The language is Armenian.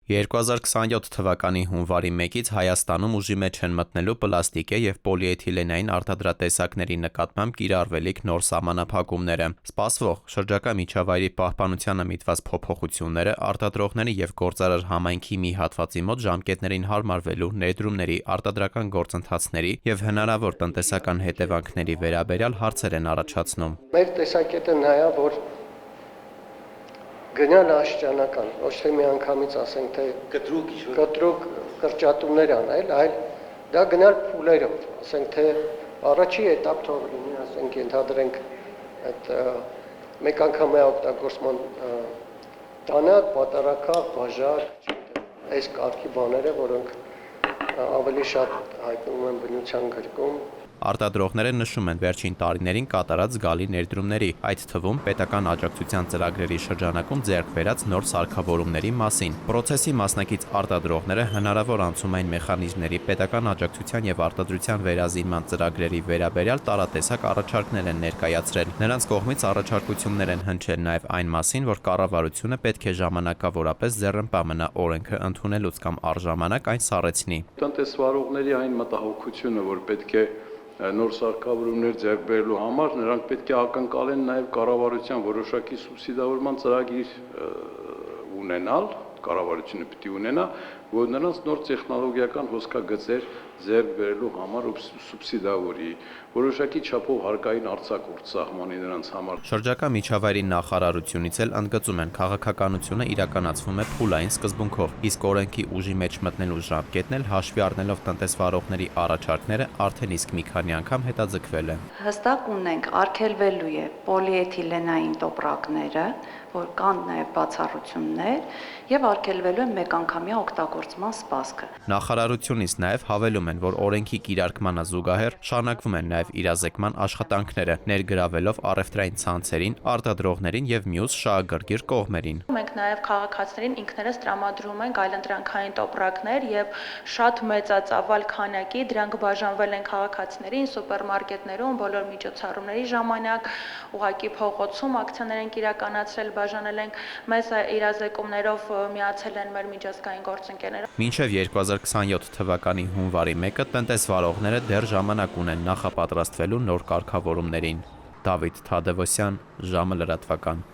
2027 թվականի հունվարի 1-ից Հայաստանում ուժի մեջ են մտնելու պլաստիկե և պոլիէթիլենային արտադրատեսակների նկատմամբ կիրառվելիք նոր սահմանափակումները։ Սպասվող շրջակա միջավայրի պահպանությանը միտված փոփոխությունները արտադրողների և գործարար համայնքի մի հատվածի մոտ ժամկետներին հարմարվելու, ներդրումների, արտադրական գործընթացների և հնարավոր տնտեսական հետևանքների վերաբերյալ հարցեր են առաջացնում։ Մեր տեսակետը նա է, որ գնալ աշճանական, ոչ թե միանգամից ասենք, թե կտրուկ կրճատումներ անել, այլ դա գնալ փուլերով, ասենք, թե առաջի էտապ թող լինի, ասենք, ենթադրենք այդ մեկ անգամյա օգտագործման տանակ, պատարակավ, բաժակ, այս կարգի բաները, որոնք ավելի շատ հայտնվում են բնության գրկում։ Արտադրողները նշում են վերջին տարիներին կատարած զգալի ներդրումների, այդ թվում պետական աջակցության ծրագրերի շրջանակում ձեռք բերած նոր սարքավորումների մասին։ Պրոցեսի մասնակից արտադրողները հնարավոր անցումային մեխանիզմների, պետական աջակցության և արտադրության վերազինման ծրագրերի վերաբերյալ տարատեսակ առաջարկներ են ներկայացրել։ Նրանց կողմից առաջարկություններ են հնչել նաև այն մասին, որ կառավարությունը պետք է ժամանակավորապես ձեռնպահ մնա օրենքը ընդունելուց կամ առժամանակ այն սառեցնի։ Տնտեսվարողների այն մտահոգությունը, որ պետք է նոր սարքավորումներ ձեռք բերելու համար նրանք պետք է ակնկալեն նաև կառավարության որոշակի սուբսիդավորման ծրագիր ունենալ, կառավարությունը պիտի ունենա, որ նրանց նոր տեխնոլոգիական հոսքագծեր ձեռք բերելու համար սուբսիդավորի, որոշակի չափով հարկային արձակուրդ սահմանի նրանց համար։ Շրջակա միջավայրի նախարարությունից էլ ընդգծում են, քաղաքականությունը իրականացվում է փուլային սկզբունքով, իսկ օրենքի ուժի մեջ մտնելու ժամկետն էլ հաշվի առնելով տնտեսվարողների առաջարկները արդեն իսկ մի քանի անգամ հետաձգվել է։ Հստակ ունենք, արգելվելու է պոլիէթիլենային տոպրակները, որ կան նաև բացառություններ, եւ արգելվելու է մեկանգամյա օգտագործման սպասքը։ Նախարարությունից նաև հավելում են, որ օրենքի կիրարկմանը զուգահեռ շարունակվում են նաև իրազեկման աշխատանքները, ներգրավելով առևտրային ցանցերին, արտադրողներին եւ մյուս շահագրգիռ կողմերին։ Մենք նաև քաղաքացիներին ինքներս տրամադրում ենք այլընտրանքային տոպրակներ եւ շատ մեծածավալ քանակի դրանք բաժանվել են քաղաքացիներին սուպերմարկետներում, բոլոր միջոցառումների ժամանակ, ուղղակի փողոցում ակցիաներ ենք իրականացրել, բաժանել ենք, մեզ իրազեկումներով միացել են մեր միջազգային գործընկերները։ Մինչև 2027 թվականի հունվարի 1-ը տնտեսվարողները դեռ ժամանակ ունեն նախապատրաստվելու նոր կարգավորումներին։ Դավիթ Թադևոսյան, ժամը լրատվական։